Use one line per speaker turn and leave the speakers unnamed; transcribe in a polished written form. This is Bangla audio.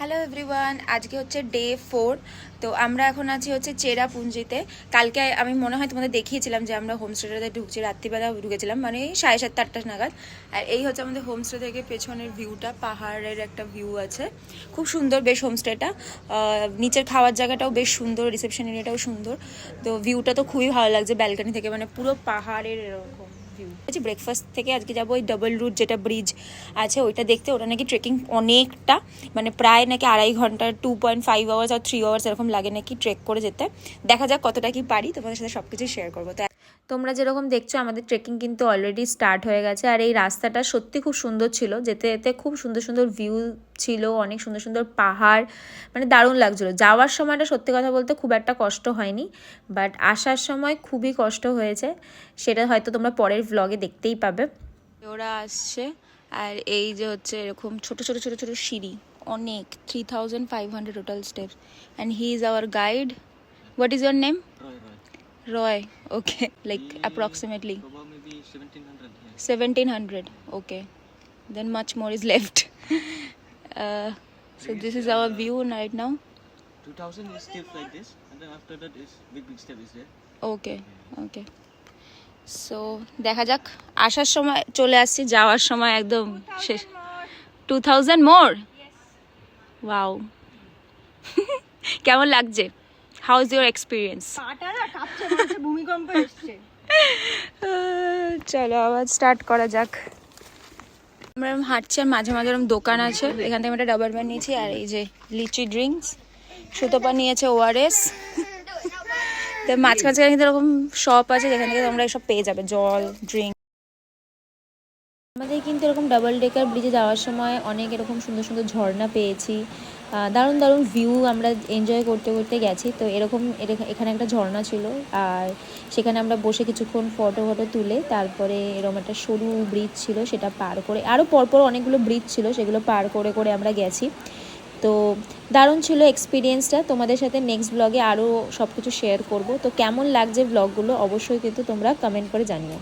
হ্যালো এভরিওয়ান, আজকে হচ্ছে ডে 4। তো আমরা এখন আছি হচ্ছে চেরাপুঞ্জিতে। কালকে আমি মনে হয় তোমাদের দেখিয়েছিলাম যে আমরা হোমস্টেটাতে ঢুকছি, রাত্রিবেলা ঢুকেছিলাম, মানে 7:30-8টা নাগাদ। আর এই হচ্ছে আমাদের হোমস্টে থেকে পেছনের ভিউটা, পাহাড়ের একটা ভিউ আছে, খুব সুন্দর বেশ হোমস্টেটা। নিচের খাওয়ার জায়গাটাও বেশ সুন্দর, রিসেপশন এরিয়াটাও সুন্দর। তো ভিউটা তো খুবই ভালো লাগছে ব্যালকনি থেকে, মানে পুরো পাহাড়ের এরকম ভিউ। ব্রেকফাস্ট থেকে আজকে যাবো ওই ডাবল রুট যেটা ব্রিজ আছে ওইটা দেখতে। ওটা নাকি ট্রেকিং অনেকটা, মানে প্রায় নাকি 2.5 ঘন্টা, 2.5 আওয়ার্স আর 3 আওয়ার্স এরকম লাগে নাকি ট্রেক করে যেতে। দেখা যাক কতটা কি পারি, তোমাদের সাথে সব কিছু শেয়ার করবো। তো তোমরা যেরকম দেখছো আমাদের ট্রেকিং কিন্তু অলরেডি স্টার্ট হয়ে গেছে। আর এই রাস্তাটা সত্যি খুব সুন্দর ছিল, যেতে যেতে খুব সুন্দর সুন্দর ভিউ ছিল, অনেক সুন্দর সুন্দর পাহাড়, মানে দারুণ লাগছিলো। যাওয়ার সময়টা সত্যি কথা বলতে খুব একটা কষ্ট হয়নি, বাট আসার সময় খুবই কষ্ট হয়েছে, সেটা হয়তো তোমরা পরের ভ্লগে দেখতেই পাবে। ওরা আসছে, আর এই যে হচ্ছে এরকম ছোট ছোট ছোট ছোট সিঁড়ি, অনেক 3500 total steps, and he is our guide. What is your name? Roy. Okay, like approximately 1700. Okay, then much more is left. So this is our view right now.
2000 is steps like this, and then after that is big step is there.
Okay, okay. So দেখা যাক। আসার সময় চলে আসছি, যাওয়ার সময় একদম শেষ। 2000 মোর, ওয়াও। কেমন লাগছে? How is your experience? চলো আবার স্টার্ট করা যাক। আমরা হাঁটছি আর মাঝে মাঝে এরকম দোকান আছে, এখান থেকে একটা ডাবল ম্যান নিয়েছি, আর এই যে লিচি ড্রিঙ্কস, সুতপা নিয়েছে ওআরএস। তো মাঝখানে কিন্তু এরকম শপ আছে যেখান থেকে তোমরা এসব পেয়ে যাবে, জল, ড্রিঙ্ক। আমাদের কিন্তু এরকম ডাবল ডেকার ব্রিজে যাওয়ার সময় অনেক এরকম সুন্দর সুন্দর ঝর্ণা পেয়েছি, দারুণ দারুণ ভিউ আমরা এনজয় করতে করতে গেছি। তো এরকম এখানে একটা ঝর্ণা ছিল, আর সেখানে আমরা বসে কিছুক্ষণ ফটো তুলে তারপরে এরকম একটা সরু ব্রিজ ছিল, সেটা পার করে, আরও পরপর অনেকগুলো ব্রিজ ছিল, সেগুলো পার করে করে আমরা গেছি। তো দারুণ ছিল এক্সপিরিয়েন্সটা। তোমাদের সাথে নেক্সট ব্লগে আরও সব কিছু শেয়ার করব। তো কেমন লাগছে ব্লগগুলো অবশ্যই কিন্তু তোমরা কমেন্ট করে জানিও।